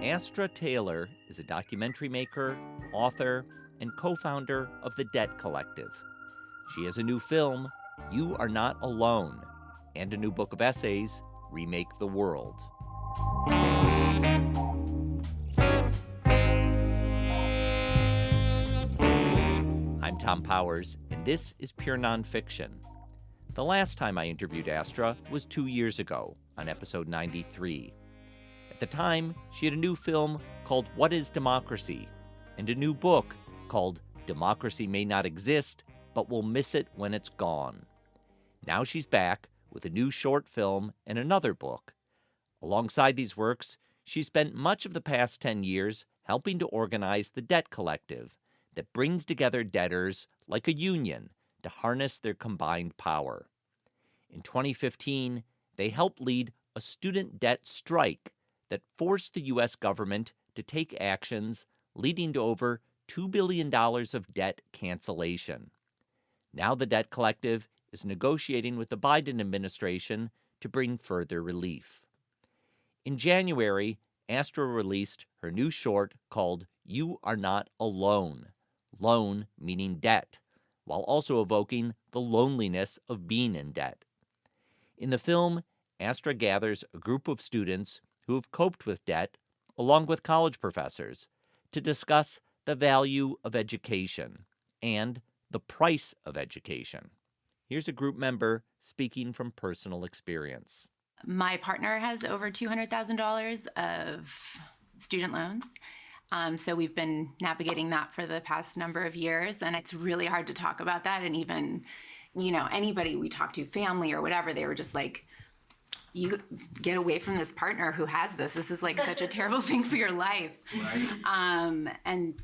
Astra Taylor is a documentary maker, author, and co founder of the Debt Collective. She has a new film, You Are Not Alone, and a new book of essays, Remake the World. I'm Tom Powers, and this is Pure Nonfiction. The last time I interviewed Astra was 2 years ago, on episode 93. At the time, she had a new film called What is Democracy? And a new book called Democracy May Not Exist, but We'll Miss It When It's Gone. Now she's back with a new short film and another book. Alongside these works, she spent much of the past 10 years helping to organize the Debt Collective that brings together debtors like a union to harness their combined power. In 2015, they helped lead a student debt strike that forced the U.S. government to take actions leading to over $2 billion of debt cancellation. Now the Debt Collective is negotiating with the Biden administration to bring further relief. In January, Astra released her new short called You Are Not Alone, loan meaning debt, while also evoking the loneliness of being in debt. In the film, Astra gathers a group of students who have coped with debt, along with college professors, to discuss the value of education and the price of education. Here's a group member speaking from personal experience. My partner has over $200,000 of student loans. So we've been navigating that for the past number of years, and it's really hard to talk about that. And even, anybody we talk to, family or whatever, they were just like, you get away from this partner who has this. This is like such a terrible thing for your life. Right.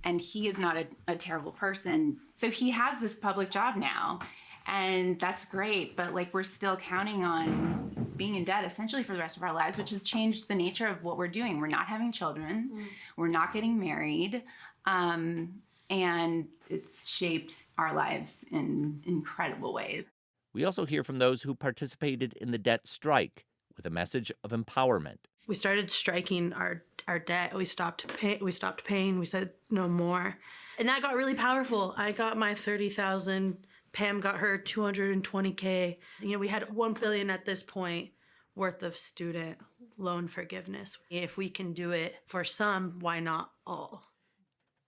And he is not a terrible person. So he has this public job now, and that's great. But like, we're still counting on being in debt essentially for the rest of our lives, which has changed the nature of what we're doing. We're not having children. We're not getting married. And it's shaped our lives in incredible ways. We also hear from those who participated in the debt strike with a message of empowerment. We started striking our debt. We stopped paying. We said no more. And that got really powerful. I got my 30,000. Pam got her 220K. We had $1 billion at this point worth of student loan forgiveness. If we can do it for some, why not all?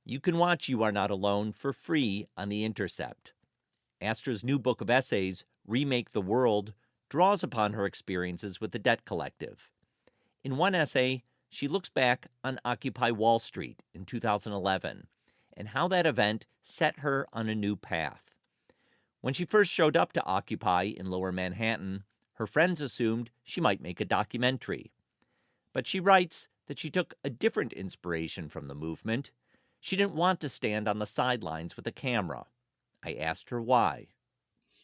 You can watch You Are Not Alone for free on The Intercept. Astra's new book of essays, Remake the World, draws upon her experiences with the Debt Collective. In one essay, she looks back on Occupy Wall Street in 2011 and how that event set her on a new path. When she first showed up to Occupy in Lower Manhattan, her friends assumed she might make a documentary. But she writes that she took a different inspiration from the movement. She didn't want to stand on the sidelines with a camera. I asked her why.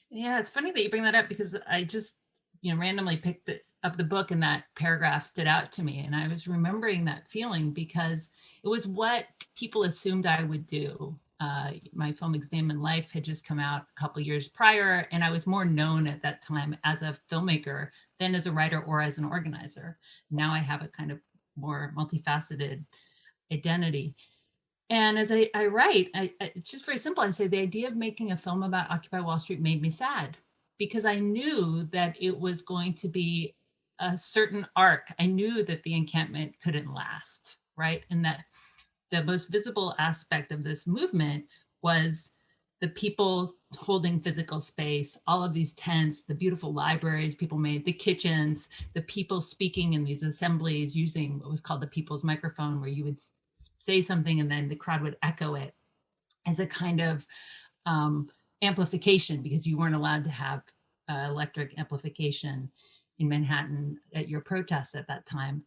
Yeah, it's funny that you bring that up because I just, randomly picked up the book and that paragraph stood out to me. And I was remembering that feeling because it was what people assumed I would do. My film Examined Life had just come out a couple years prior, and I was more known at that time as a filmmaker than as a writer or as an organizer. Now I have a kind of more multifaceted identity. And as I write, it's just very simple. I say the idea of making a film about Occupy Wall Street made me sad because I knew that it was going to be a certain arc. I knew that the encampment couldn't last, right? And that the most visible aspect of this movement was the people holding physical space, all of these tents, the beautiful libraries people made, the kitchens, the people speaking in these assemblies using what was called the people's microphone, where you would say something and then the crowd would echo it as a kind of amplification, because you weren't allowed to have electric amplification in Manhattan at your protests at that time.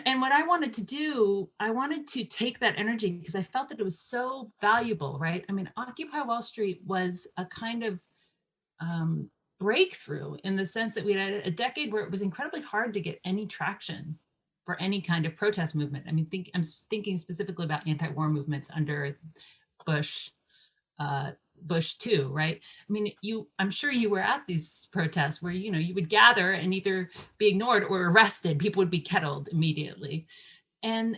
And what I wanted to do, I wanted to take that energy because I felt that it was so valuable, right? I mean, Occupy Wall Street was a kind of breakthrough in the sense that we had a decade where it was incredibly hard to get any traction for any kind of protest movement. I mean, I'm thinking specifically about anti-war movements under Bush too, right? I mean, I'm sure you were at these protests where, you would gather and either be ignored or arrested. People would be kettled immediately. And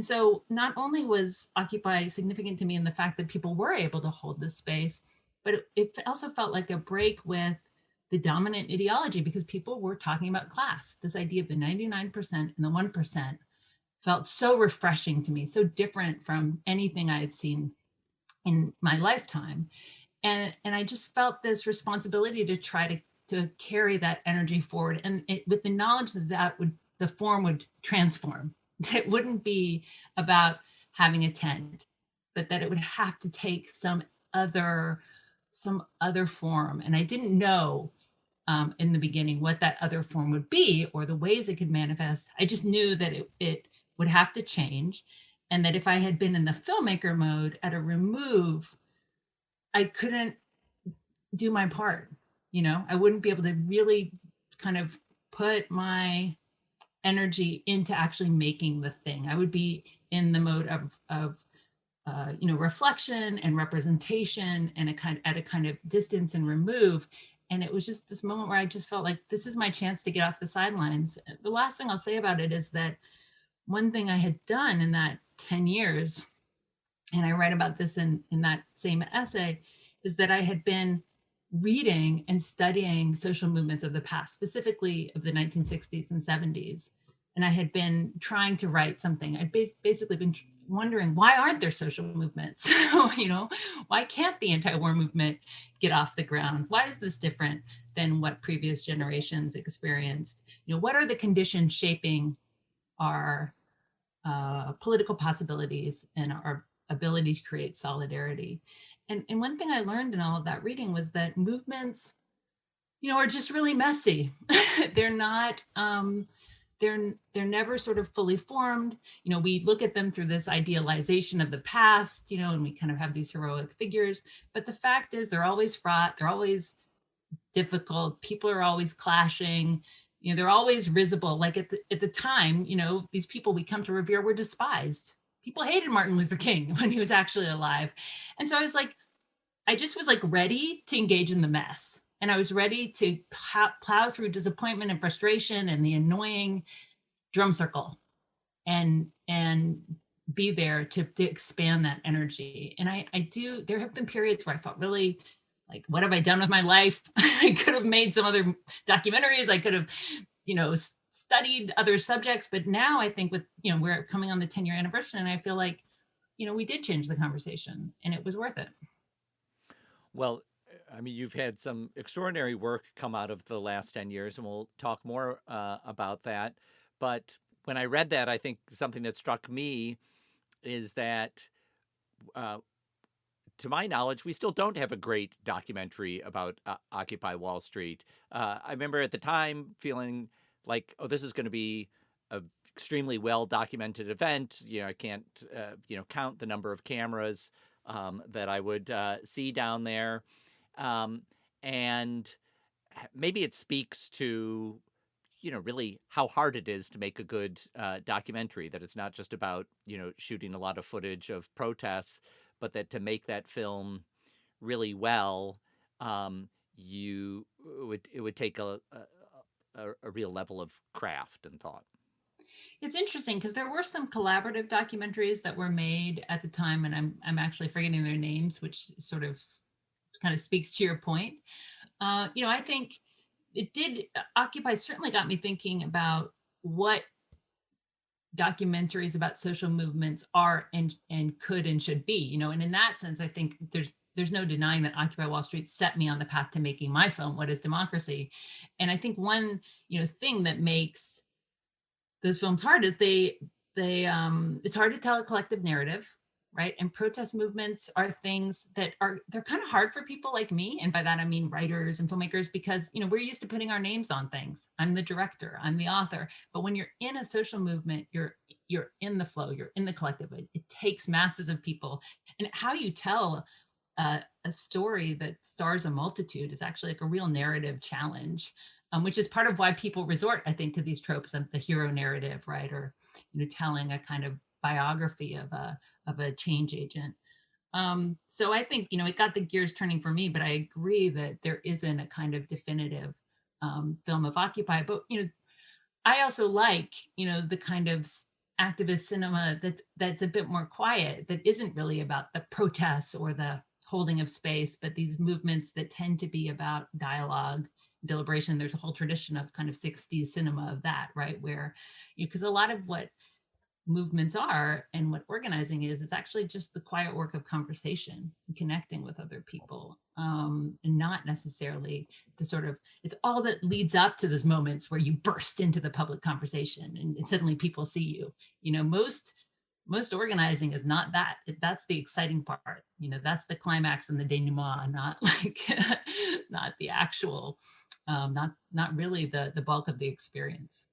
so not only was Occupy significant to me in the fact that people were able to hold this space, but it also felt like a break with the dominant ideology, because people were talking about class. This idea of the 99% and the 1% felt so refreshing to me, so different from anything I had seen in my lifetime. And I just felt this responsibility to try to carry that energy forward, and with the knowledge that the form would transform. It wouldn't be about having a tent, but that it would have to take some other form. And I didn't know in the beginning what that other form would be or the ways it could manifest. I just knew that it would have to change, and that if I had been in the filmmaker mode at a remove, I couldn't do my part. I wouldn't be able to really kind of put my energy into actually making the thing. I would be in the mode of reflection and representation, and at a kind of distance and remove. And it was just this moment where I just felt like this is my chance to get off the sidelines. The last thing I'll say about it is that one thing I had done in that 10 years, and I write about this in that same essay, is that I had been reading and studying social movements of the past, specifically of the 1960s and 70s. And I had been trying to write something. I'd basically been wondering, why aren't there social movements? Why can't the anti-war movement get off the ground? Why is this different than what previous generations experienced? What are the conditions shaping our political possibilities and our ability to create solidarity? And one thing I learned in all of that reading was that movements, are just really messy. They're not, they're never sort of fully formed. We look at them through this idealization of the past, and we kind of have these heroic figures. But the fact is, they're always fraught. They're always difficult. People are always clashing. They're always risible. Like at the time, these people we come to revere were despised. People hated Martin Luther King when he was actually alive. And so I just was like ready to engage in the mess. And I was ready to plow through disappointment and frustration and the annoying drum circle and be there to expand that energy. And there have been periods where I felt really like, what have I done with my life? I could have made some other documentaries. I could have, studied other subjects. But now I think we're coming on the 10-year anniversary, and I feel like, we did change the conversation and it was worth it. Well, I mean, you've had some extraordinary work come out of the last 10 years, and we'll talk more about that. But when I read that, I think something that struck me is that, to my knowledge, we still don't have a great documentary about Occupy Wall Street. I remember at the time feeling like, oh, this is going to be an extremely well-documented event. I can't, count the number of cameras that I would see down there. And maybe it speaks to, really how hard it is to make a good documentary, that it's not just about, shooting a lot of footage of protests, but that to make that film really well, it would take a real level of craft and thought. It's interesting because there were some collaborative documentaries that were made at the time, and I'm actually forgetting their names, which sort of kind of speaks to your point. I think it did. Occupy certainly got me thinking about what documentaries about social movements are and could and should be. And in that sense, I think there's no denying that Occupy Wall Street set me on the path to making my film, What is Democracy? And I think one thing that makes those films hard is it's hard to tell a collective narrative, right? And protest movements are things that they're kind of hard for people like me. And by that, I mean writers and filmmakers, because, we're used to putting our names on things. I'm the director, I'm the author. But when you're in a social movement, you're in the flow, you're in the collective. It takes masses of people. And how you tell a story that stars a multitude is actually like a real narrative challenge. Which is part of why people resort, I think, to these tropes of the hero narrative, right? Or, telling a kind of biography of a change agent. So I think, it got the gears turning for me, but I agree that there isn't a kind of definitive film of Occupy. But, I also like, the kind of activist cinema that's a bit more quiet, that isn't really about the protests or the holding of space, but these movements that tend to be about dialogue, deliberation. There's a whole tradition of kind of 60s cinema of that, right? Where, because a lot of what movements are and what organizing is, it's actually just the quiet work of conversation and connecting with other people, and not necessarily the sort of, it's all that leads up to those moments where you burst into the public conversation and suddenly people see you. Most organizing is not that. That's the exciting part. That's the climax and the denouement, not like not the actual, not really the bulk of the experience.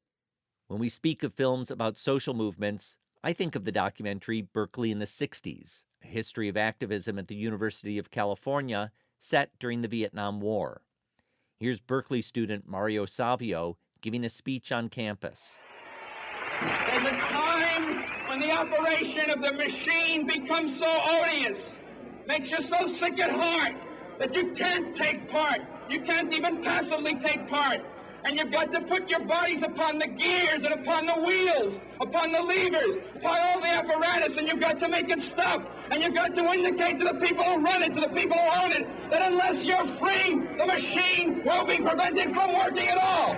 When we speak of films about social movements, I think of the documentary Berkeley in the 60s, a history of activism at the University of California set during the Vietnam War. Here's Berkeley student Mario Savio giving a speech on campus. There's a time when the operation of the machine becomes so odious, makes you so sick at heart that you can't take part. You can't even passively take part. And you've got to put your bodies upon the gears and upon the wheels, upon the levers, upon all the apparatus, and you've got to make it stop. And you've got to indicate to the people who run it, to the people who own it, that unless you're free, the machine will be prevented from working at all.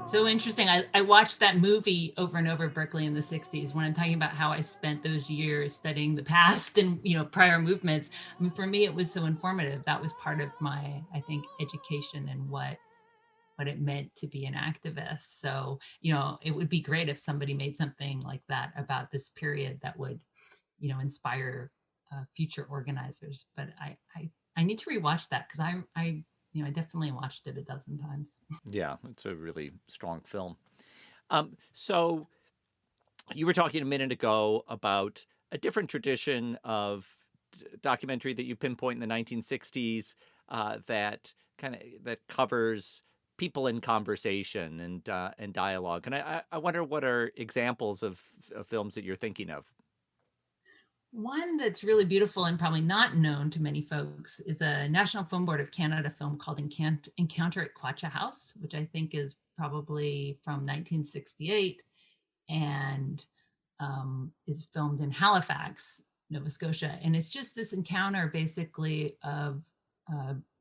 So interesting. I watched that movie over and over, Berkeley in the 60s, when I'm talking about how I spent those years studying the past and, prior movements. I mean, for me, it was so informative. That was part of my, I think, education and what it meant to be an activist. So, it would be great if somebody made something like that about this period that would, inspire future organizers. But I need to rewatch that because I definitely watched it a dozen times. Yeah, it's a really strong film. So you were talking a minute ago about a different tradition of documentary that you pinpoint in the 1960s that covers people in conversation and dialogue. And I wonder what are examples of films that you're thinking of. One that's really beautiful and probably not known to many folks is a National Film Board of Canada film called Encounter at Quacha House, which I think is probably from 1968 and is filmed in Halifax, Nova Scotia. And it's just this encounter basically of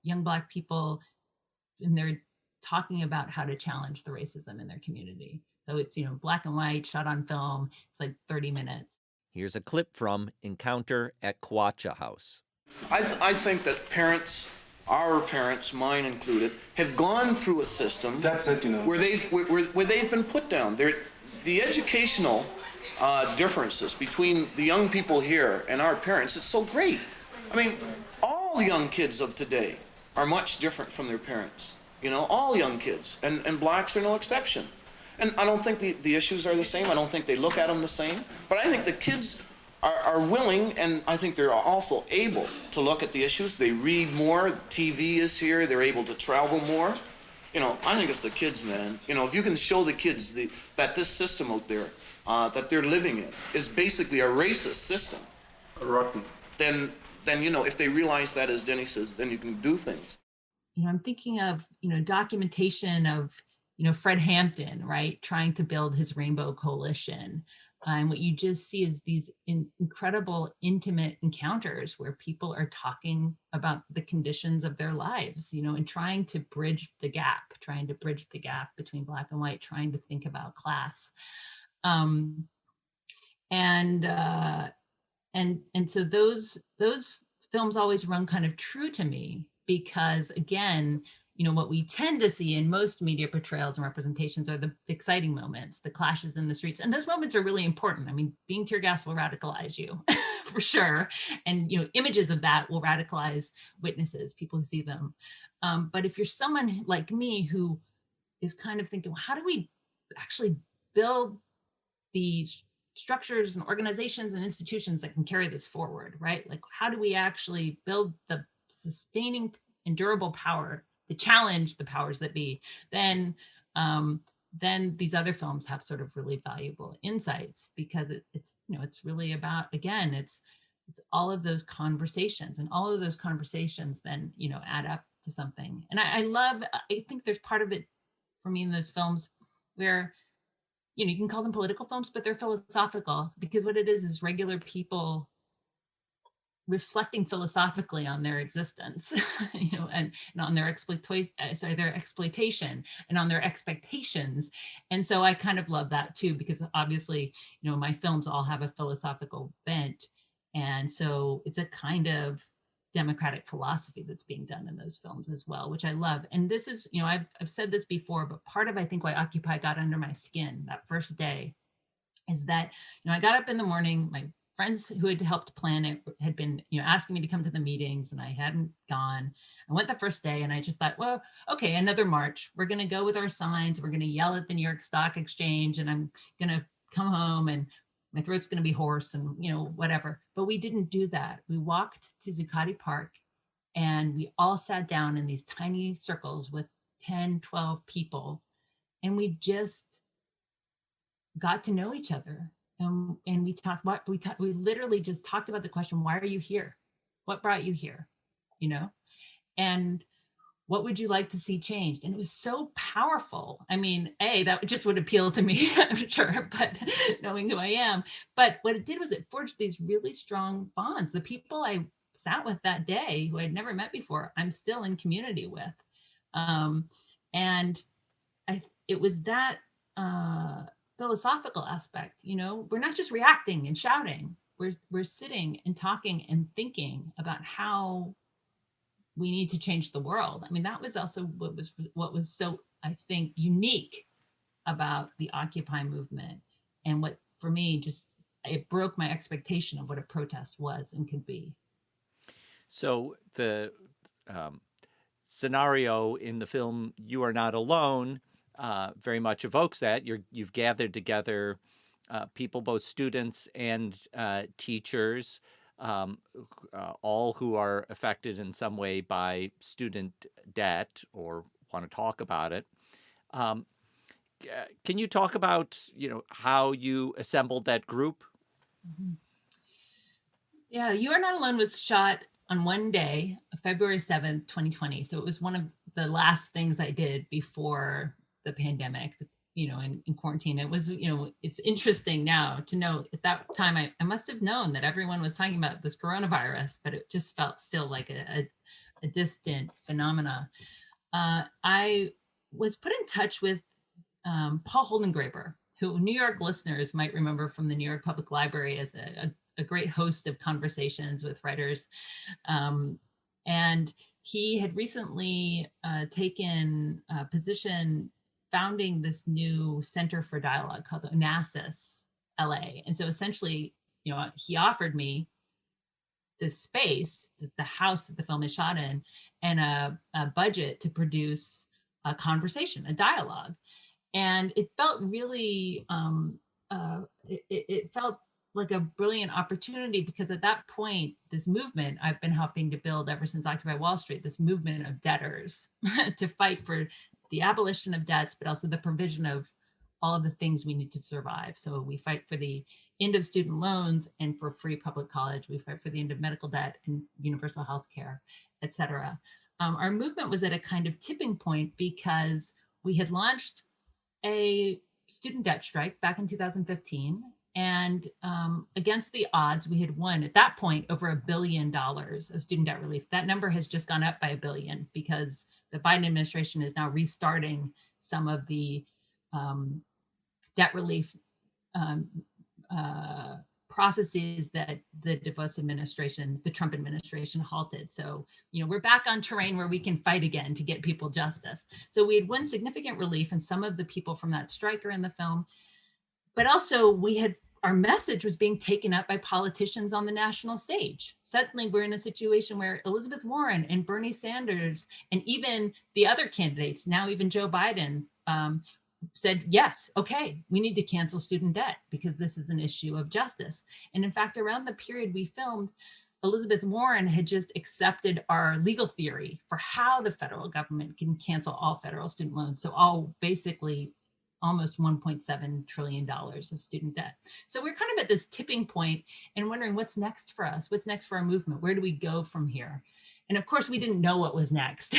young Black people, and they're talking about how to challenge the racism in their community. So it's, black and white, shot on film. It's like 30 minutes. Here's a clip from Encounter at Quacha House. I think that parents, our parents, mine included, have gone through a system where they've been put down. The educational differences between the young people here and our parents, it's so great. I mean, all the young kids of today are much different from their parents. All young kids, and Blacks are no exception. And I don't think the issues are the same. I don't think they look at them the same. But I think the kids are willing, and I think they're also able to look at the issues. They read more. TV is here. They're able to travel more. I think it's the kids, man. If you can show the kids that this system out there that they're living in is basically a racist system, rotten. Then if they realize that, as Denny says, then you can do things. I'm thinking of documentation of Fred Hampton, right, trying to build his Rainbow Coalition. And what you just see is these incredible, intimate encounters where people are talking about the conditions of their lives, and trying to bridge the gap between Black and white, trying to think about class. And so those films always run kind of true to me because, again, what we tend to see in most media portrayals and representations are the exciting moments, the clashes in the streets. And those moments are really important. I mean, being tear gas will radicalize you for sure. And, images of that will radicalize witnesses, people who see them. But if you're someone like me who is kind of thinking, well, how do we actually build these structures and organizations and institutions that can carry this forward, right? Like, how do we actually build the sustaining and durable power to challenge the powers that be? Then these other films have sort of really valuable insights because it's really about, again, it's all of those conversations, and all of those conversations then add up to something. And I think there's part of it for me in those films where you can call them political films, but they're philosophical, because what it is regular people reflecting philosophically on their existence, and on their their exploitation and on their expectations. And so I kind of love that too, because obviously, my films all have a philosophical bent. And so it's a kind of democratic philosophy that's being done in those films as well, which I love. And this is, I've said this before, but part of, I think, why Occupy got under my skin that first day is that, I got up in the morning, my friends who had helped plan it had been, asking me to come to the meetings, and I hadn't gone. I went the first day, and I just thought, well, okay, another march. We're going to go with our signs. We're going to yell at the New York Stock Exchange, and I'm going to come home, and my throat's going to be hoarse, and whatever. But we didn't do that. We walked to Zuccotti Park, and we all sat down in these tiny circles with 10, 12 people, and we just got to know each other. And we literally just talked about the question, why are you here? What brought you here? And what would you like to see changed? And it was so powerful. I mean, that just would appeal to me, I'm sure, but knowing who I am. But what it did was it forged these really strong bonds. The people I sat with that day, who I'd never met before, I'm still in community with. And it was that philosophical aspect. We're not just reacting and shouting. We're sitting and talking and thinking about how we need to change the world. I mean, that was also what was so, I think, unique about the Occupy movement, and what, for me, just it broke my expectation of what a protest was and could be. So the scenario in the film "You Are Not Alone" very much evokes that. You've gathered together people, both students and teachers, all who are affected in some way by student debt or want to talk about it. Can you talk about, how you assembled that group? Mm-hmm. Yeah, You Are Not Alone was shot on one day, February 7th, 2020. So it was one of the last things I did before the pandemic, in quarantine. It was, it's interesting now to know at that time, I must have known that everyone was talking about this coronavirus, but it just felt still like a distant phenomena. I was put in touch with Paul Holdengraber, who New York listeners might remember from the New York Public Library as a great host of conversations with writers. And he had recently taken a position founding this new Center for Dialogue called Onassis LA. And so essentially, he offered me this space, the house that the film is shot in, and a budget to produce a conversation, a dialogue. And it felt really, it felt like a brilliant opportunity, because at that point, this movement I've been helping to build ever since Occupy Wall Street, this movement of debtors to fight for the abolition of debts, but also the provision of all of the things we need to survive. So we fight for the end of student loans and for free public college. We fight for the end of medical debt and universal health care, et cetera. Our movement was at a kind of tipping point, because we had launched a student debt strike back in 2015. And against the odds, we had won at that point over $1 billion of student debt relief. That number has just gone up by $1 billion, because the Biden administration is now restarting some of the debt relief processes that the DeVos administration, the Trump administration, halted. So, we're back on terrain where we can fight again to get people justice. So we had won significant relief, and some of the people from that strike are in the film. But also our message was being taken up by politicians on the national stage. Suddenly we're in a situation where Elizabeth Warren and Bernie Sanders, and even the other candidates, now even Joe Biden, said, yes, okay, we need to cancel student debt because this is an issue of justice. And in fact, around the period we filmed, Elizabeth Warren had just accepted our legal theory for how the federal government can cancel all federal student loans. So all basically almost $1.7 trillion of student debt. So we're kind of at this tipping point and wondering what's next for us? What's next for our movement? Where do we go from here? And of course, we didn't know what was next.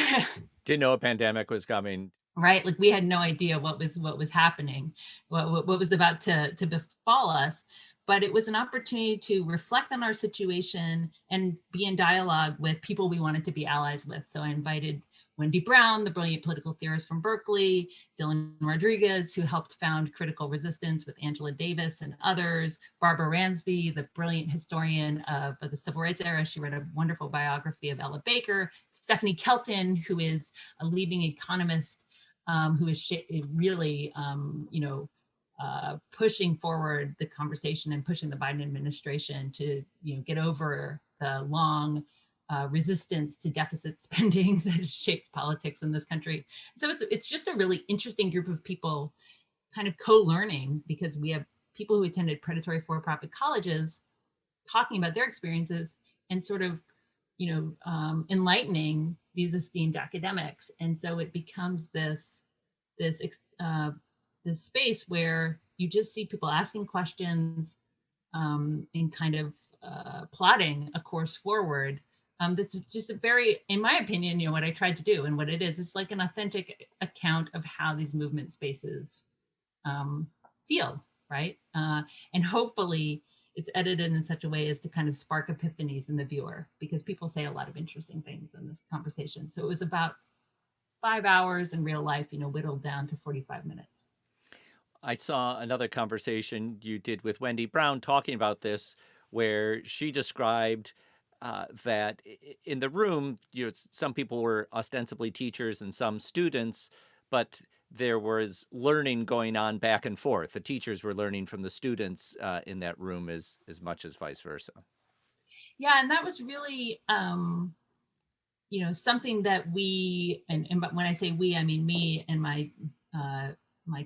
Didn't know a pandemic was coming. right? Like we had no idea what was happening, what was about to befall us. But it was an opportunity to reflect on our situation and be in dialogue with people we wanted to be allies with. So I invited Wendy Brown, the brilliant political theorist from Berkeley, Dylan Rodriguez, who helped found Critical Resistance with Angela Davis and others, Barbara Ransby, the brilliant historian of the Civil Rights era. She wrote a wonderful biography of Ella Baker, Stephanie Kelton, who is a leading economist who is really, pushing forward the conversation and pushing the Biden administration to, get over the long resistance to deficit spending that has shaped politics in this country. So it's just a really interesting group of people kind of co-learning, because we have people who attended predatory for-profit colleges talking about their experiences and sort of, enlightening these esteemed academics. And so it becomes this space where you just see people asking questions and kind of plotting a course forward. That's just a very, in my opinion, what I tried to do and what it is, it's like an authentic account of how these movement spaces feel, right? And hopefully it's edited in such a way as to kind of spark epiphanies in the viewer, because people say a lot of interesting things in this conversation. So it was about 5 hours in real life, whittled down to 45 minutes. I saw another conversation you did with Wendy Brown talking about this, where she described that in the room, some people were ostensibly teachers and some students, but there was learning going on back and forth. The teachers were learning from the students in that room as much as vice versa. Yeah, and that was really, something that we, and when I say we, I mean me and my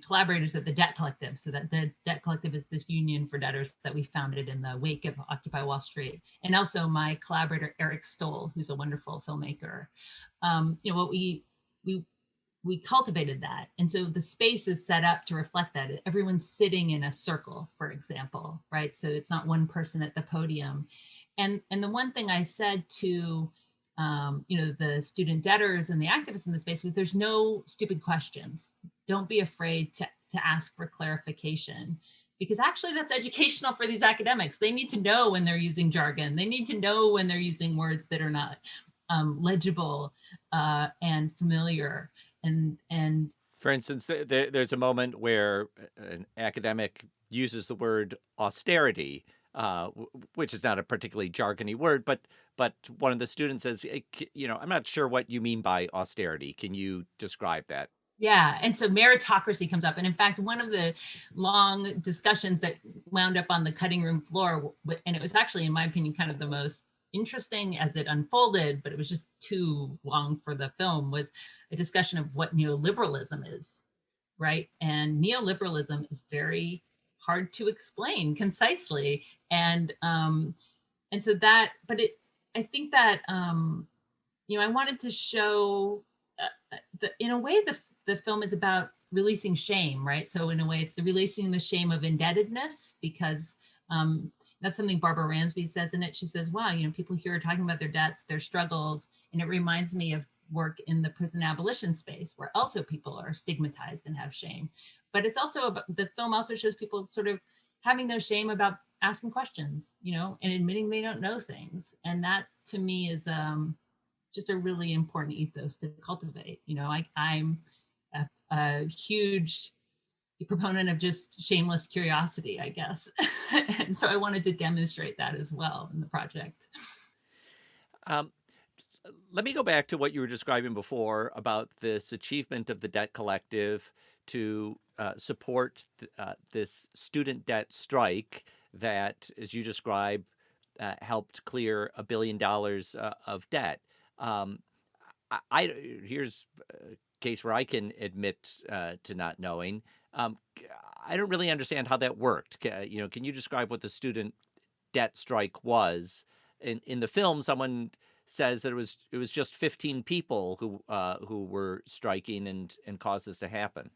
collaborators at the Debt Collective. So that the Debt Collective is this union for debtors that we founded in the wake of Occupy Wall Street. And also my collaborator, Eric Stoll, who's a wonderful filmmaker. What we cultivated that. And so the space is set up to reflect that. Everyone's sitting in a circle, for example, right? So it's not one person at the podium. And the one thing I said to the student debtors and the activists in the space was, there's no stupid questions. Don't be afraid to ask for clarification, because actually that's educational for these academics. They need to know when they're using jargon. They need to know when they're using words that are not legible and familiar. And for instance, there's a moment where an academic uses the word austerity, which is not a particularly jargony word, but one of the students says, I'm not sure what you mean by austerity. Can you describe that? Yeah. And so meritocracy comes up. And in fact, one of the long discussions that wound up on the cutting room floor, and it was actually, in my opinion, kind of the most interesting as it unfolded, but it was just too long for the film, was a discussion of what neoliberalism is, right? And neoliberalism is very hard to explain concisely. And so that, but I think that, I wanted to show in a way, the film is about releasing shame, right? So in a way, it's the releasing the shame of indebtedness, because that's something Barbara Ransby says in it. She says, wow, people here are talking about their debts, their struggles. And it reminds me of work in the prison abolition space, where also people are stigmatized and have shame. But it's also about, the film also shows people sort of having no shame about asking questions, and admitting they don't know things. And that to me is just a really important ethos to cultivate. I'm a huge proponent of just shameless curiosity, I guess. And so I wanted to demonstrate that as well in the project. Let me go back to what you were describing before about this achievement of the Debt Collective to support this student debt strike that, as you describe, helped clear $1 billion of debt. Here's a case where I can admit to not knowing. I don't really understand how that worked. Can you describe what the student debt strike was? In the film, someone says that it was just 15 people who were striking and caused this to happen.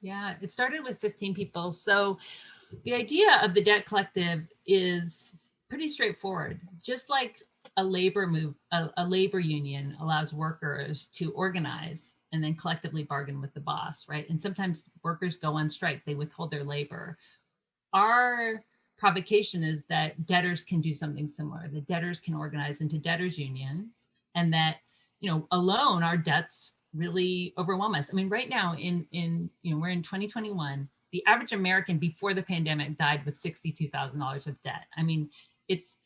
Yeah, it started with 15 people. So the idea of the Debt Collective is pretty straightforward. Just like a labor union allows workers to organize and then collectively bargain with the boss, right? And sometimes workers go on strike, they withhold their labor. Our provocation is that debtors can do something similar. The debtors can organize into debtors unions, and that, alone our debts really overwhelm us. I mean, right now we're in 2021. The average American before the pandemic died with $62,000 of debt. I mean, it's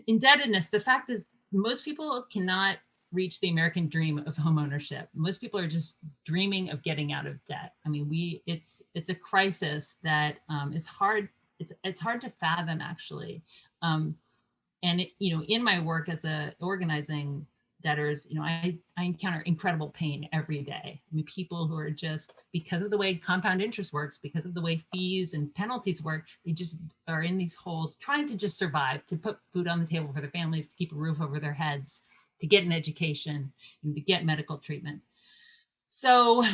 indebtedness. The fact is, most people cannot reach the American dream of home ownership. Most people are just dreaming of getting out of debt. I mean, it's a crisis that is hard. It's hard to fathom, actually. And in my work as a organizing debtors, I encounter incredible pain every day. I mean, people who are just, because of the way compound interest works, because of the way fees and penalties work, they just are in these holes trying to just survive, to put food on the table for their families, to keep a roof over their heads, to get an education, and to get medical treatment. So,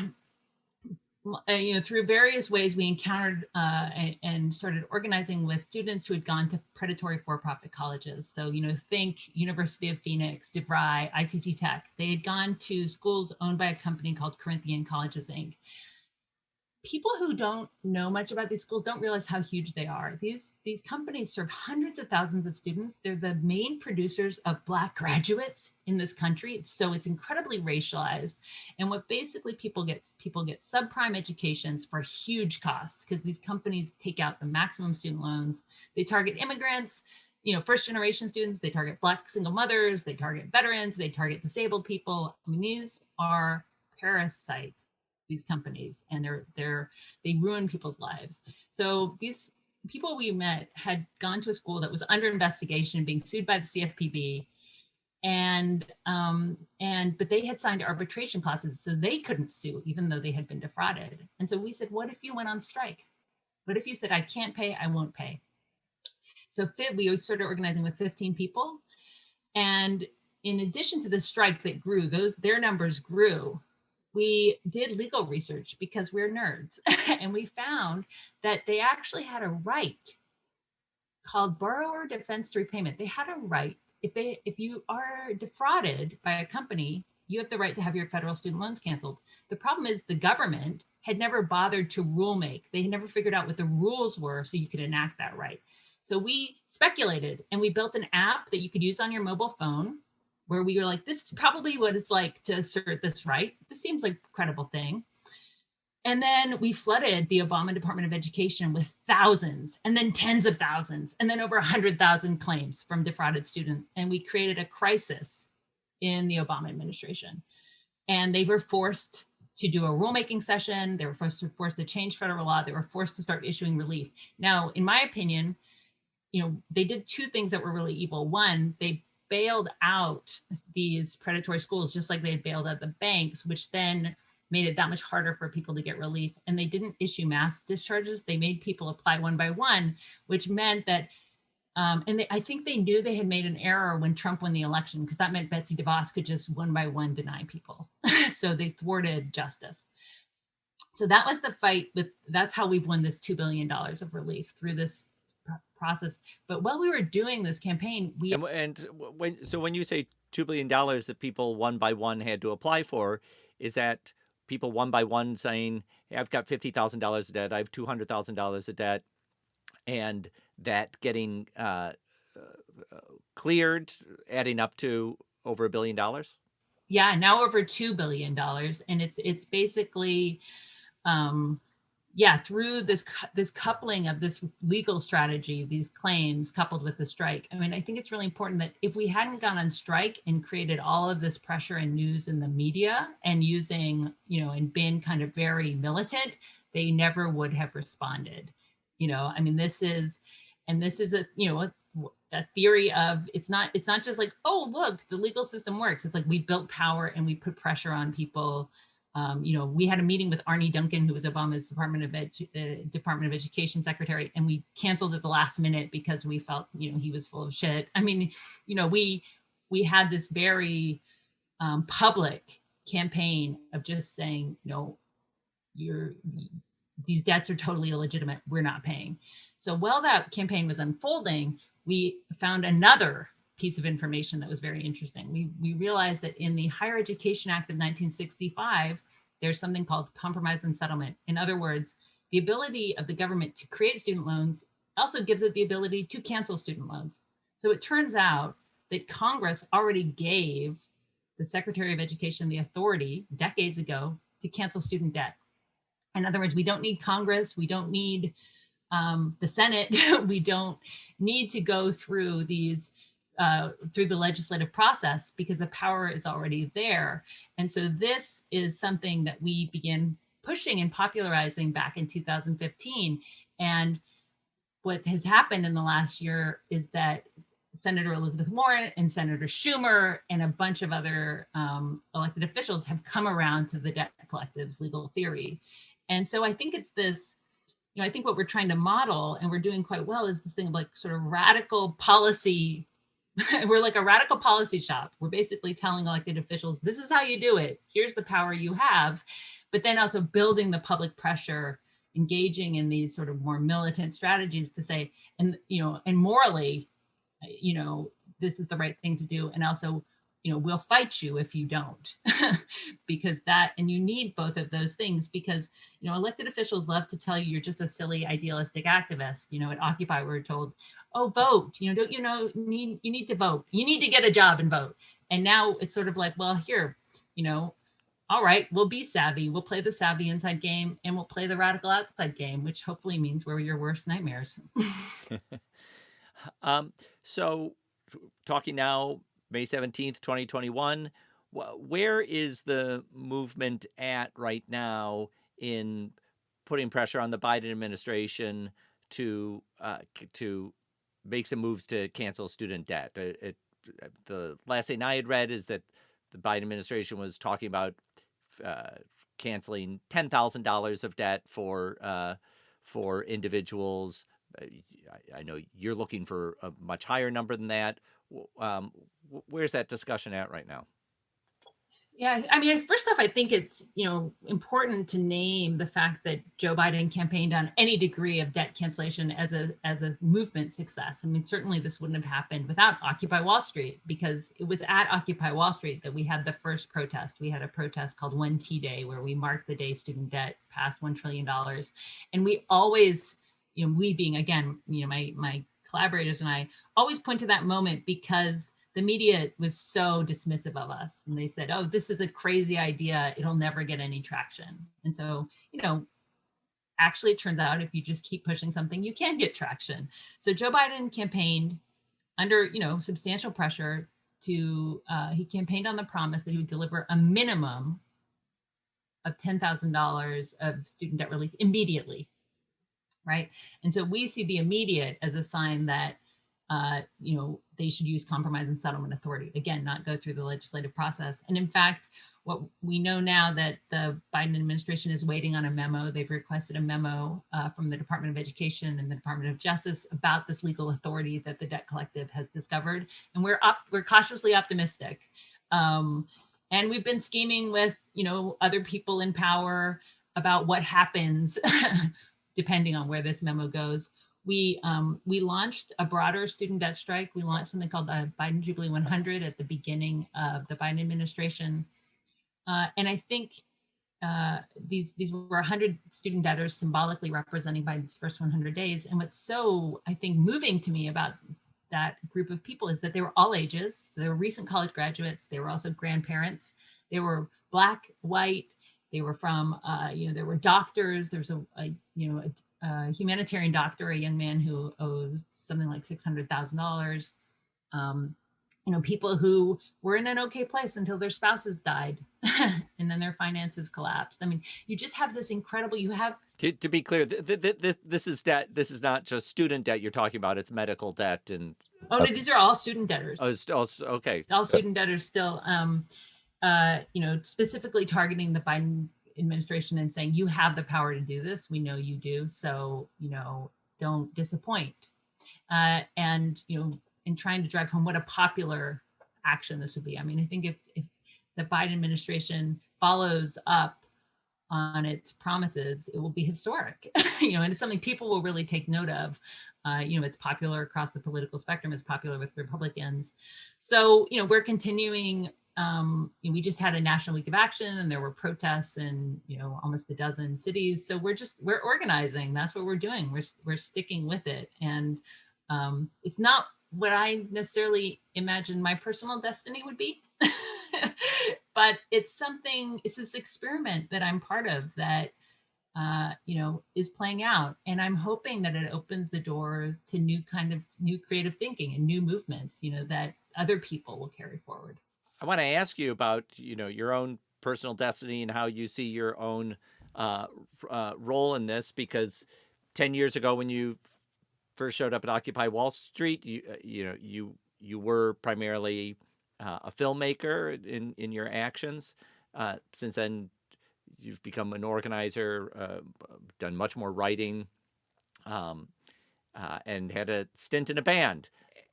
through various ways, we encountered and started organizing with students who had gone to predatory for-profit colleges. So, think University of Phoenix, DeVry, ITT Tech. They had gone to schools owned by a company called Corinthian Colleges, Inc. People who don't know much about these schools don't realize how huge they are. These companies serve hundreds of thousands of students. They're the main producers of Black graduates in this country. So it's incredibly racialized. And what basically people get subprime educations for huge costs, because these companies take out the maximum student loans. They target immigrants, first generation students. They target Black single mothers. They target veterans. They target disabled people. I mean, these are parasites, these companies, and they ruin people's lives. So these people we met had gone to a school that was under investigation, being sued by the CFPB, but they had signed arbitration clauses, so they couldn't sue, even though they had been defrauded. And so we said, what if you went on strike? What if you said, I can't pay, I won't pay? So we started organizing with 15 people, and in addition to the strike that grew, their numbers grew. We did legal research because we're nerds, and we found that they actually had a right called borrower defense to repayment. They had a right. If you are defrauded by a company, you have the right to have your federal student loans canceled. The problem is the government had never bothered to rule make. They had never figured out what the rules were so you could enact that right. So we speculated, and we built an app that you could use on your mobile phone, where we were like, this is probably what it's like to assert this right. This seems like a credible thing. And then we flooded the Obama Department of Education with thousands, and then tens of thousands, and then over 100,000 claims from defrauded students. And we created a crisis in the Obama administration. And they were forced to do a rulemaking session. They were forced to change federal law. They were forced to start issuing relief. Now, in my opinion, they did two things that were really evil. One, they bailed out these predatory schools, just like they had bailed out the banks, which then made it that much harder for people to get relief. And they didn't issue mass discharges. They made people apply one by one, which meant that, I think they knew they had made an error when Trump won the election, because that meant Betsy DeVos could just one by one deny people. So they thwarted justice. So that was the fight. That's how we've won this $2 billion of relief through this process. But while we were doing this campaign, when you say $2 billion that people one by one had to apply for, is that people one by one saying, hey, I've got $50,000 of debt, I have $200,000 of debt, and that getting cleared, adding up to over $1 billion? Yeah, now over $2 billion. And it's basically through this coupling of this legal strategy, these claims coupled with the strike. I mean, I think it's really important that if we hadn't gone on strike and created all of this pressure and news in the media and using, and been kind of very militant, they never would have responded. I mean, this is a theory of, it's not just like, oh, look, the legal system works. It's like we built power and we put pressure on people. We had a meeting with Arne Duncan, who was Obama's Department of Education secretary, and we canceled at the last minute because we felt, he was full of shit. I mean, we had this very public campaign of just saying, these debts are totally illegitimate. We're not paying. So while that campaign was unfolding, we found another piece of information that was very interesting. We realized that in the Higher Education Act of 1965, there's something called compromise and settlement. In other words, the ability of the government to create student loans also gives it the ability to cancel student loans. So it turns out that Congress already gave the Secretary of Education the authority decades ago to cancel student debt. In other words, we don't need Congress, we don't need the Senate, we don't need to go through these through the legislative process because the power is already there. And so this is something that we began pushing and popularizing back in 2015. And what has happened in the last year is that Senator Elizabeth Warren and Senator Schumer and a bunch of other elected officials have come around to the debt collective's legal theory. And so I think it's this, I think what we're trying to model, and we're doing quite well, is this thing of like sort of radical policy. We're like a radical policy shop. We're basically telling elected officials, this is how you do it. Here's the power you have. But then also building the public pressure, engaging in these sort of more militant strategies to say, and morally, this is the right thing to do. And also, we'll fight you if you don't, because and you need both of those things, because, elected officials love to tell you you're just a silly, idealistic activist. At Occupy, we're told, oh, vote, don't you need to vote. You need to get a job and vote. And now it's sort of like, well, here, all right, we'll be savvy. We'll play the savvy inside game and we'll play the radical outside game, which hopefully means we're your worst nightmares. So talking now, May 17th, 2021, where is the movement at right now in putting pressure on the Biden administration to make some moves to cancel student debt? The last thing I had read is that the Biden administration was talking about canceling $10,000 of debt for individuals. I know you're looking for a much higher number than that. Where's that discussion at right now? Yeah, I mean, first off, I think it's, important to name the fact that Joe Biden campaigned on any degree of debt cancellation as a movement success. I mean, certainly this wouldn't have happened without Occupy Wall Street, because it was at Occupy Wall Street that we had the first protest. We had a protest called 1T Day, where we marked the day student debt passed $1 trillion. And we always, we being, again, my collaborators and I always point to that moment because the media was so dismissive of us, and they said, oh, this is a crazy idea. It'll never get any traction. And so, actually it turns out if you just keep pushing something, you can get traction. So Joe Biden campaigned under, substantial pressure he campaigned on the promise that he would deliver a minimum of $10,000 of student debt relief immediately, right? And so we see the immediate as a sign that they should use compromise and settlement authority. Again, not go through the legislative process. And in fact, what we know now that the Biden administration is waiting on a memo. They've requested a memo from the Department of Education and the Department of Justice about this legal authority that the debt collective has discovered. And we're cautiously optimistic. And we've been scheming with, other people in power about what happens depending on where this memo goes. We launched a broader student debt strike. We launched something called the Biden Jubilee 100 at the beginning of the Biden administration. And I think these were 100 student debtors symbolically representing Biden's first 100 days. And what's so, I think, moving to me about that group of people is that they were all ages. So they were recent college graduates. They were also grandparents. They were Black, white. They were from, there were doctors. There was a humanitarian doctor, a young man who owes something like $600,000. People who were in an okay place until their spouses died and then their finances collapsed. I mean, you just have this incredible, To be clear, this is debt. This is not just student debt you're talking about. It's medical debt. And no, these are all student debtors. Okay. All student debtors still, specifically targeting the Biden administration and saying, you have the power to do this. We know you do. So, don't disappoint. And trying to drive home what a popular action this would be. I mean, I think if the Biden administration follows up on its promises, it will be historic, and it's something people will really take note of. It's popular across the political spectrum. It's popular with Republicans. So, we're continuing. We just had a National Week of Action, and there were protests in, almost a dozen cities. So we're organizing. That's what we're doing. We're sticking with it. And it's not what I necessarily imagine my personal destiny would be. But it's this experiment that I'm part of that, is playing out. And I'm hoping that it opens the door to new creative thinking and new movements, that other people will carry forward. I want to ask you about, your own personal destiny and how you see your own role in this, because 10 years ago when you first showed up at Occupy Wall Street, you were primarily a filmmaker in your actions. Since then, you've become an organizer, done much more writing, and had a stint in a band.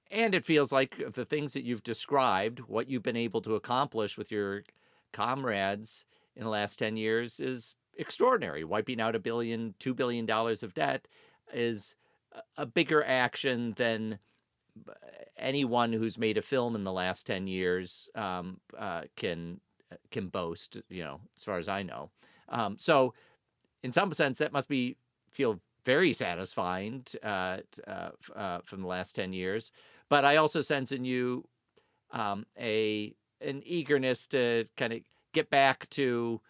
And it feels like the things that you've described, what you've been able to accomplish with your comrades in the last 10 years is extraordinary. Wiping out $2 billion of debt is a bigger action than anyone who's made a film in the last 10 years can boast, as far as I know. So in some sense, that must feel very satisfying from the last 10 years. But I also sense in you an eagerness to kind of get back to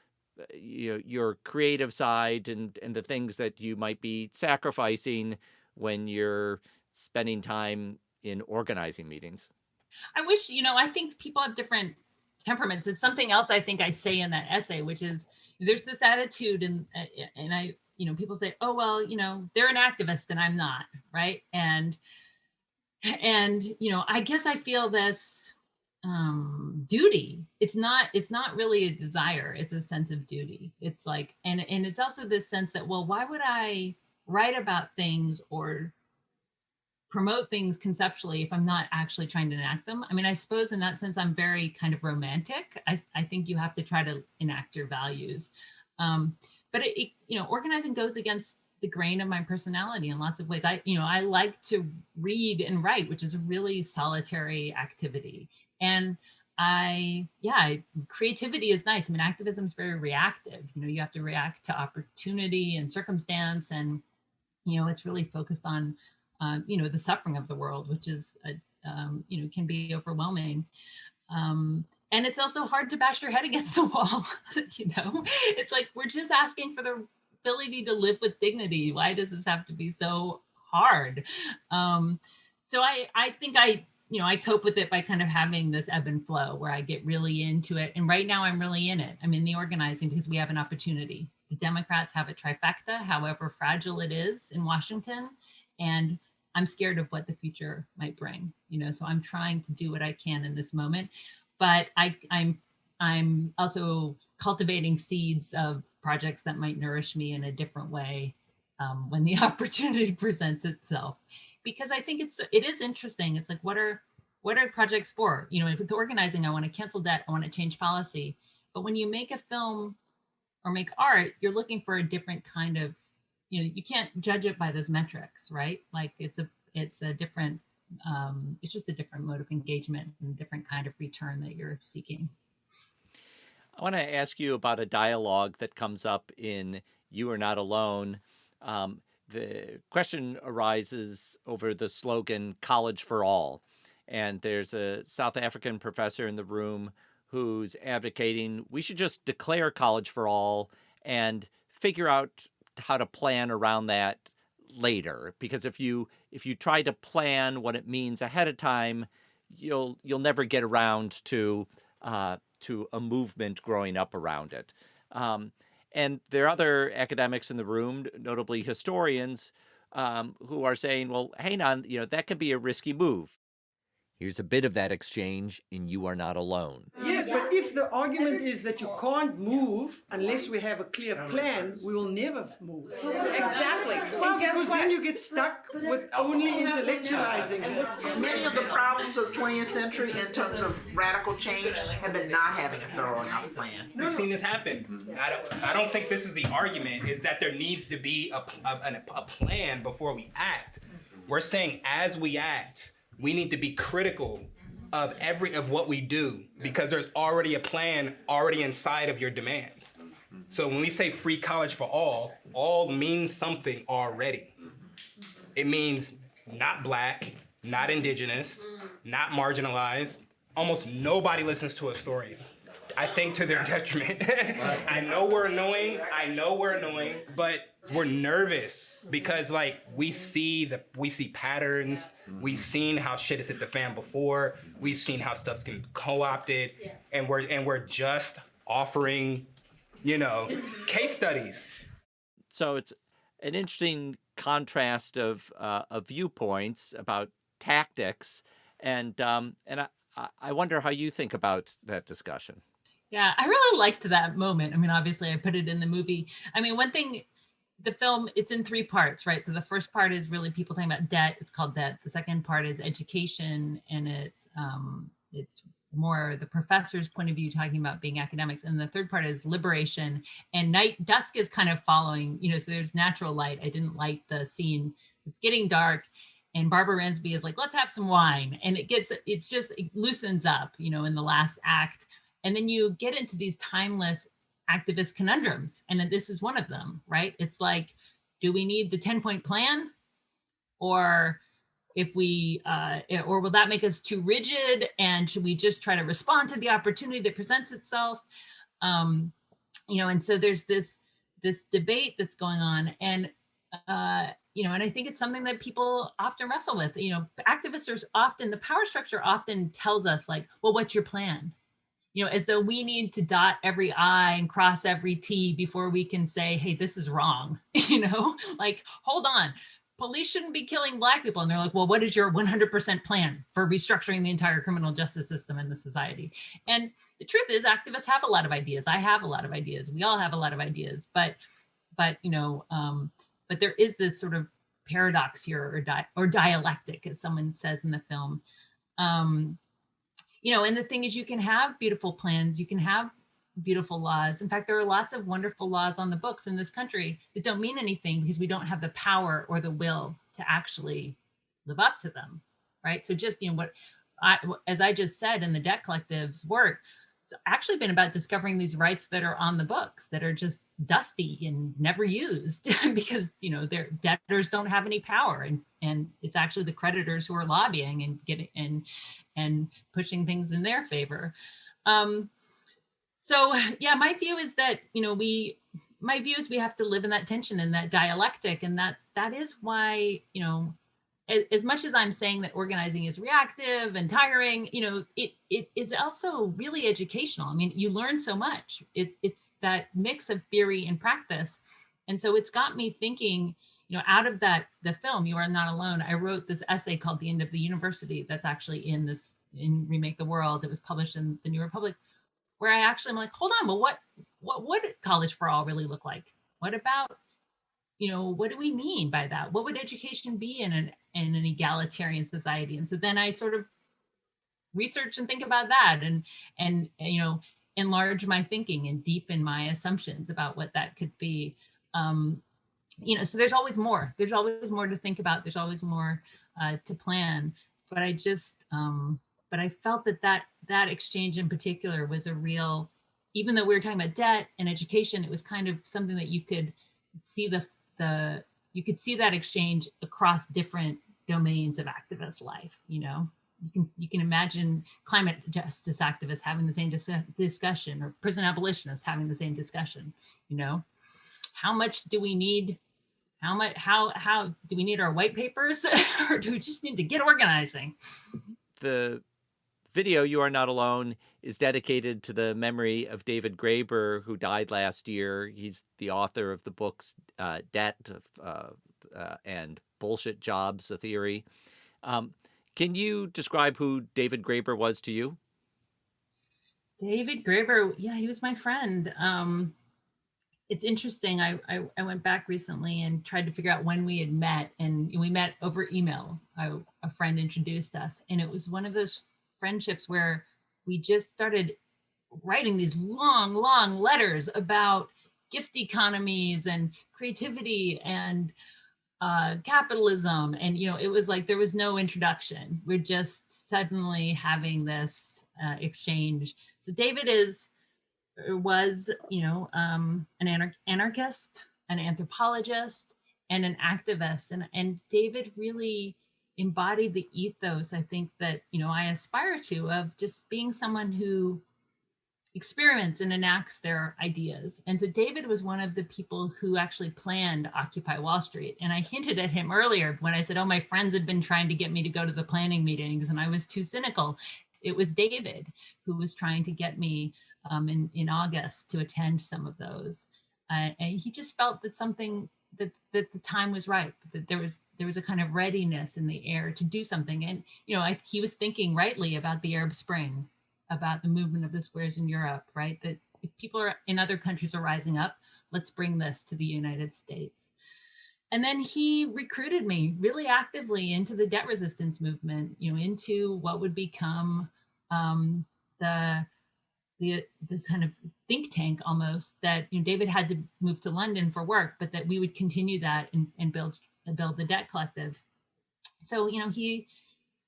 your creative side and the things that you might be sacrificing when you're spending time in organizing meetings. I wish, I think people have different temperaments. It's something else I think I say in that essay, which is there's this attitude and I, people say, oh, well, they're an activist and I'm not, right? And I guess I feel this duty. It's not really a desire. It's a sense of duty. It's like, and it's also this sense that, well, why would I write about things or promote things conceptually if I'm not actually trying to enact them? I mean, I suppose in that sense, I'm very kind of romantic. I think you have to try to enact your values. But organizing goes against the grain of my personality in lots of ways. I like to read and write, which is a really solitary activity. And creativity is nice. I mean, activism is very reactive. You have to react to opportunity and circumstance. And, it's really focused on, the suffering of the world, which is, can be overwhelming. And it's also hard to bash your head against the wall. It's like, we're just asking for the ability to live with dignity. Why does this have to be so hard? So I think I cope with it by kind of having this ebb and flow where I get really into it. And right now I'm really in it. I'm in the organizing because we have an opportunity. The Democrats have a trifecta, however fragile it is in Washington. And I'm scared of what the future might bring, so I'm trying to do what I can in this moment. But I'm also cultivating seeds of projects that might nourish me in a different way when the opportunity presents itself. Because I think it is interesting. It's like, what are projects for? With organizing, I want to cancel debt. I want to change policy. But when you make a film or make art, you're looking for a different kind of, you can't judge it by those metrics, right? Like it's a different, it's just a different mode of engagement and a different kind of return that you're seeking. I want to ask you about a dialogue that comes up in You Are Not Alone. The question arises over the slogan, College for All. And there's a South African professor in the room who's advocating we should just declare college for all and figure out how to plan around that later. Because if you try to plan what it means ahead of time, you'll never get around to a movement growing up around it. And there are other academics in the room, notably historians, who are saying, well, hang on, that can be a risky move. Here's a bit of that exchange in You Are Not Alone. Yes, but if the argument is that you can't move unless we have a clear plan, we will never move. Exactly. Well, because then you get stuck with only intellectualizing. Many of the problems of the 20th century in terms of radical change have been not having a thorough enough plan. We've seen this happen. I don't think this is the argument, is that there needs to be a plan before we act. We're saying as we act, we need to be critical of what we do, because there's already a plan already inside of your demand. So when we say free college for all means something already. It means not black, not indigenous, not marginalized. Almost nobody listens to historians. I think to their detriment. I know we're annoying, but we're nervous because we see patterns. We've seen how shit has hit the fan before. We've seen how stuff's been co-opted, and we're just offering, case studies. So it's an interesting contrast of viewpoints about tactics, and I wonder how you think about that discussion. Yeah, I really liked that moment. I mean, obviously, I put it in the movie. I mean, one thing, the film, it's in 3 parts, right? So the first part is really people talking about debt. It's called Debt. The second part is education, and it's more the professor's point of view talking about being academics. And the third part is liberation. And dusk is kind of following, so there's natural light. I didn't like the scene. It's getting dark. And Barbara Ransby is like, let's have some wine. And it loosens up, in the last act. And then you get into these timeless activist conundrums. And then this is one of them, right? It's like, do we need the 10-point plan? Or or will that make us too rigid? And should we just try to respond to the opportunity that presents itself? And so there's this debate that's going on. And, and I think it's something that people often wrestle with. Activists are often, the power structure often tells us well, what's your plan? As though we need to dot every I and cross every T before we can say, hey, this is wrong. Hold on, police shouldn't be killing Black people. And they're like, well, what is your 100% plan for restructuring the entire criminal justice system and the society? And the truth is, activists have a lot of ideas. I have a lot of ideas. We all have a lot of ideas. But there is this sort of paradox here, or dialectic, as someone says in the film. And the thing is, you can have beautiful plans, you can have beautiful laws. In fact, there are lots of wonderful laws on the books in this country that don't mean anything because we don't have the power or the will to actually live up to them, right? So just, as I just said in the Debt Collective's work, it's actually been about discovering these rights that are on the books that are just dusty and never used because, their debtors don't have any power. And it's actually the creditors who are lobbying and getting and pushing things in their favor. So yeah, my view is that, we have to live in that tension and that dialectic. And that is why, as much as I'm saying that organizing is reactive and tiring, it is also really educational. I mean, you learn so much. It's that mix of theory and practice. And so it's got me thinking, out of the film, You Are Not Alone, I wrote this essay called The End of the University that's actually in Remake the World. It was published in the New Republic, where I actually am like, hold on, well, what would college for all really look like? What about, what do we mean by that? What would education be in an egalitarian society? And so then I sort of research and think about that and enlarge my thinking and deepen my assumptions about what that could be. So there's always more. There's always more to think about. There's always more to plan. But I just, but I felt that exchange in particular was a real, even though we were talking about debt and education, it was kind of something that you could see you could see that exchange across different domains of activist life. You can imagine climate justice activists having the same discussion, or prison abolitionists having the same discussion. How much do we need? How do we need our white papers, or do we just need to get organizing? The video, You Are Not Alone, is dedicated to the memory of David Graeber, who died last year. He's the author of the books Debt and Bullshit Jobs, A Theory. Can you describe who David Graeber was to you? David Graeber, yeah, he was my friend. It's interesting. I went back recently and tried to figure out when we had met, and we met over email. A friend introduced us, and it was one of those friendships where we just started writing these long letters about gift economies and creativity and capitalism. And, it was like there was no introduction. We're just suddenly having this exchange. So David was, an anarchist, an anthropologist, and an activist. And David really embodied the ethos, I think, that, I aspire to, of just being someone who experiments and enacts their ideas. And so David was one of the people who actually planned Occupy Wall Street. And I hinted at him earlier when I said, my friends had been trying to get me to go to the planning meetings and I was too cynical. It was David who was trying to get me in August to attend some of those. And he just felt that that the time was right, that there was a kind of readiness in the air to do something. And, he was thinking rightly about the Arab Spring, about the movement of the squares in Europe, right? That if people in other countries are rising up, let's bring this to the United States. And then he recruited me really actively into the debt resistance movement, into what would become this kind of think tank almost that, David had to move to London for work, but that we would continue that and build the Debt Collective. So,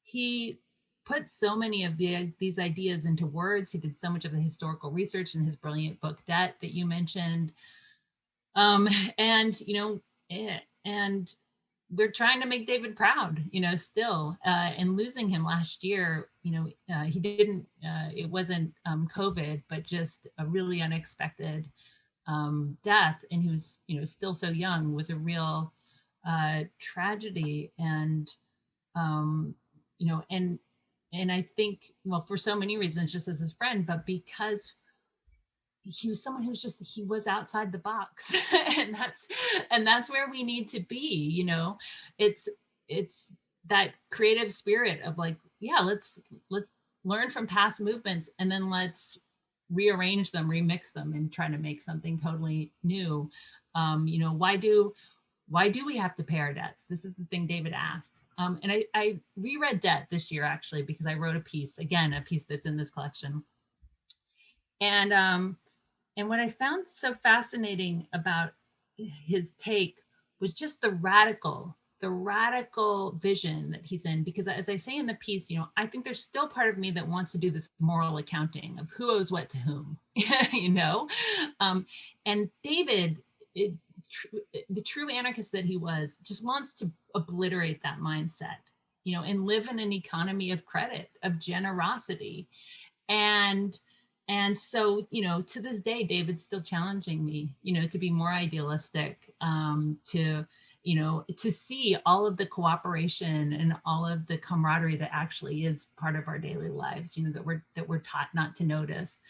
he put so many of these ideas into words. He did so much of the historical research in his brilliant book, Debt, that you mentioned. And we're trying to make David proud, still. And losing him last year, he didn't, it wasn't COVID, but just a really unexpected death. And he was, still so young, was a real tragedy. And, and I think, well, for so many reasons, just as his friend, but because he was someone he was outside the box. and that's where we need to be, it's that creative spirit of like, yeah, let's learn from past movements and then let's rearrange them, remix them and try to make something totally new. Why do we have to pay our debts? This is the thing David asked. And I reread Debt this year, actually, because I wrote a piece that's in this collection. And what I found so fascinating about his take was just the radical vision that he's in. Because as I say in the piece, I think there's still part of me that wants to do this moral accounting of who owes what to whom, and David, the true anarchist that he was, just wants to obliterate that mindset, and live in an economy of credit, of generosity. And so, to this day, David's still challenging me, to be more idealistic, to see all of the cooperation and all of the camaraderie that actually is part of our daily lives, that we're taught not to notice.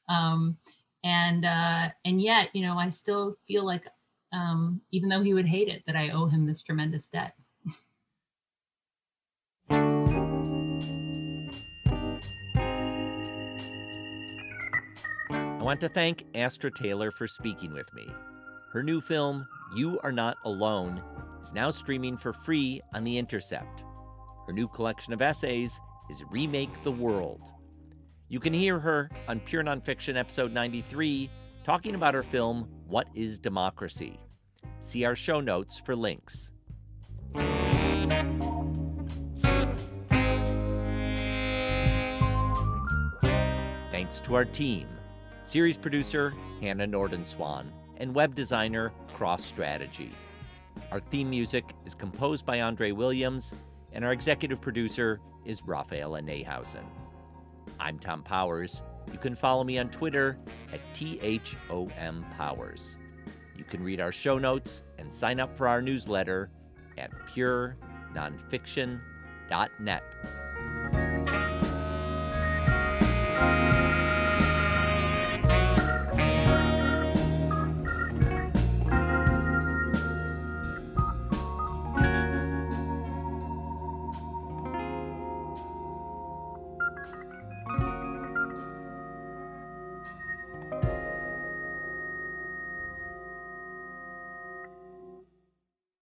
And yet, I still feel like, even though he would hate it, that I owe him this tremendous debt. I want to thank Astra Taylor for speaking with me. Her new film, You Are Not Alone, is now streaming for free on The Intercept. Her new collection of essays is Remake the World. You can hear her on Pure Nonfiction episode 93, talking about her film, What is Democracy? See our show notes for links. Thanks to our team, series producer Hannah Nordenswan and web designer Cross Strategy. Our theme music is composed by Andre Williams, and our executive producer is Rafaela Nehausen. I'm Tom Powers. You can follow me on Twitter at THOMPowers. You can read our show notes and sign up for our newsletter at purenonfiction.net.